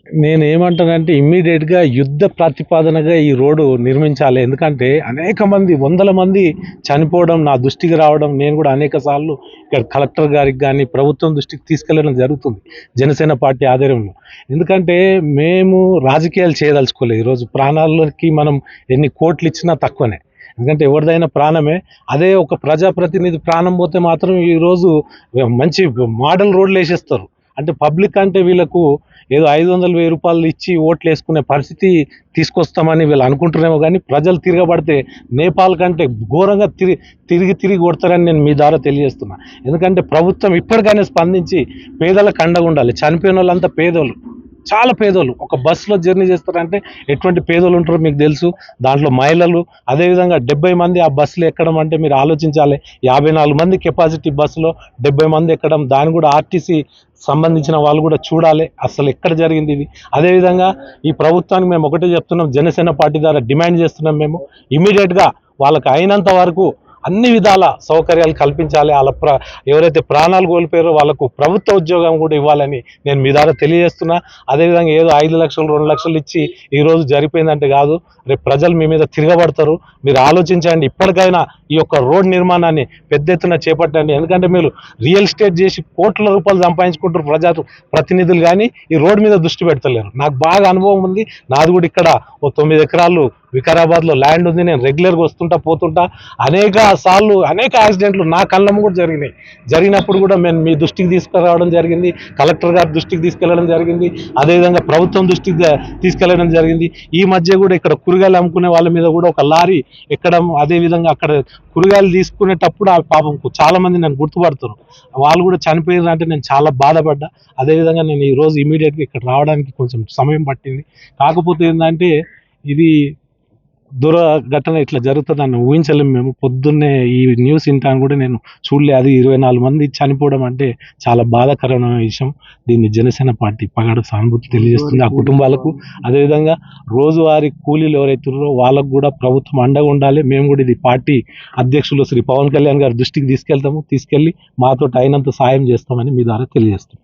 నేనేమంటానంటే ఇమ్మీడియట్‌గా యుద్ధ ప్రాతిపదనగా ఈ రోడ్డు నిర్మించాలి. ఎందుకంటే అనేక మంది, వందల మంది చనిపోవడం నా దృష్టికి రావడం, నేను కూడా అనేక సార్లు ఇక్కడ కలెక్టర్ గారికి గానీ, ప్రభుత్వం దృష్టికి తీసుకెళ్లడం జరుగుతుంది. జనసేన పార్టీ ఆధ్వర్యంలో. ఎందుకంటే మేము రాజకీయాలు చేయదలుచుకోలేదు. ఈరోజు ప్రాణాలకి మనం ఎన్ని కోట్లు ఇచ్చినా తక్కువనే. ఎందుకంటే ఎవరిదైనా ప్రాణమే. అదే ఒక ప్రజాప్రతినిధి ప్రాణం పోతే మాత్రం ఈరోజు మంచి మోడల్ రోడ్‌లేసేస్తారు. అంటే పబ్లిక్ అంటే వీళ్ళకు ఏదో 500, 1000 ఇచ్చి ఓట్లేసుకునే పరిస్థితి తీసుకొస్తామని వీళ్ళు అనుకుంటున్నారేమో గానీ, ప్రజలు తిరగబడితే నేపాల్ కంటే ఘోరంగా తిరిగి కొడతారని నేను మీ ద్వారా తెలియజేస్తున్నా. ఎందుకంటే ప్రభుత్వం ఇప్పటికైనా స్పందించి పేదలకు అండగా ఉండాలి. చనిపోయినోళ్ళంతా పేదోళ్ళు. చాలా పేదోళ్ళు. ఒక బస్సులో జర్నీ చేస్తారంటే ఎటువంటి పేదోళ్ళు ఉంటారో మీకు తెలుసు. దాంట్లో మహిళలు, అదేవిధంగా 70 మంది ఆ బస్సులో ఎక్కడం అంటే మీరు ఆలోచించాలి. 54 మంది కెపాసిటీ బస్సులో 70 మంది ఎక్కడం, దాన్ని కూడా ఆర్టీసీ సంబంధించిన వాళ్ళు కూడా చూడాలి. అసలు ఎక్కడ జరిగింది ఇది? అదేవిధంగా ఈ ప్రభుత్వానికి మేము ఒకటే చెప్తున్నాం, జనసేన పార్టీ ద్వారా డిమాండ్ చేస్తున్నాం మేము. ఇమ్మీడియట్‌గా వాళ్ళకి అయినంత వరకు అన్ని విధాల సౌకర్యాలు కల్పించాలి. ఎవరైతే ప్రాణాలు కోల్పోయారో వాళ్ళకు ప్రభుత్వ ఉద్యోగం కూడా ఇవ్వాలని నేను మీ ద్వారా తెలియజేస్తున్నా. అదేవిధంగా ఏదో 5 లక్షలు, 2 లక్షలు ఇచ్చి ఈరోజు జరిపోయిందంటే కాదు. రేపు ప్రజలు మీ మీద తిరగబడతారు. మీరు ఆలోచించండి. ఇప్పటికైనా ఈ యొక్క రోడ్ నిర్మాణాన్ని పెద్ద ఎత్తున చేపట్టండి. ఎందుకంటే మీరు రియల్ ఎస్టేట్ చేసి కోట్ల రూపాయలు సంపాదించుకుంటారు ప్రతినిధులు, కానీ ఈ రోడ్ మీద దృష్టి పెడతలేరు. నాకు బాగా అనుభవం ఉంది. నాది కూడా ఇక్కడ ఓ 9 ఎకరాలు వికారాబాద్లో ల్యాండ్ ఉంది. నేను రెగ్యులర్గా వస్తుంటా పోతుంటా. అనేక సార్లు అనేక యాక్సిడెంట్లు నా కళ్ళము కూడా జరిగినాయి. జరిగినప్పుడు కూడా మేము మీ దృష్టికి తీసుకురావడం జరిగింది, కలెక్టర్ గారి దృష్టికి తీసుకెళ్లడం జరిగింది, అదేవిధంగా ప్రభుత్వం దృష్టికి తీసుకెళ్లడం జరిగింది. ఈ మధ్య కూడా ఇక్కడ కూరగాయలు అమ్ముకునే వాళ్ళ మీద కూడా ఒక లారీ ఎక్కడం, అదేవిధంగా అక్కడ కూరగాయలు తీసుకునేటప్పుడు ఆ పాపం చాలా మంది నన్ను గుర్తుపడుతున్నారు. వాళ్ళు కూడా చనిపోయారు అంటే నేను చాలా బాధపడ్డా. అదేవిధంగా నేను ఈ రోజు ఇమీడియట్గా ఇక్కడ రావడానికి కొంచెం సమయం పట్టింది. కాకపోతే ఏంటంటే ఇది దుర్ఘటన ఇట్లా జరుగుతుందని ఊహించలేము మేము. పొద్దున్నే ఈ న్యూస్ వింటాను కూడా నేను చూడలే. అది 24 మంది చనిపోవడం అంటే చాలా బాధాకరమైన విషయం. దీన్ని జనసేన పార్టీ పగడ సానుభూతి తెలియజేస్తుంది ఆ కుటుంబాలకు. అదేవిధంగా రోజువారీ కూలీలు ఎవరైతున్నారో వాళ్ళకు కూడా ప్రభుత్వం అండగా ఉండాలి. మేము కూడా ఇది పార్టీ అధ్యక్షులు శ్రీ పవన్ కళ్యాణ్ గారి దృష్టికి తీసుకెళ్తాము. తీసుకెళ్లి మాతో అయినంత సాయం చేస్తామని మీ ద్వారా తెలియజేస్తాం.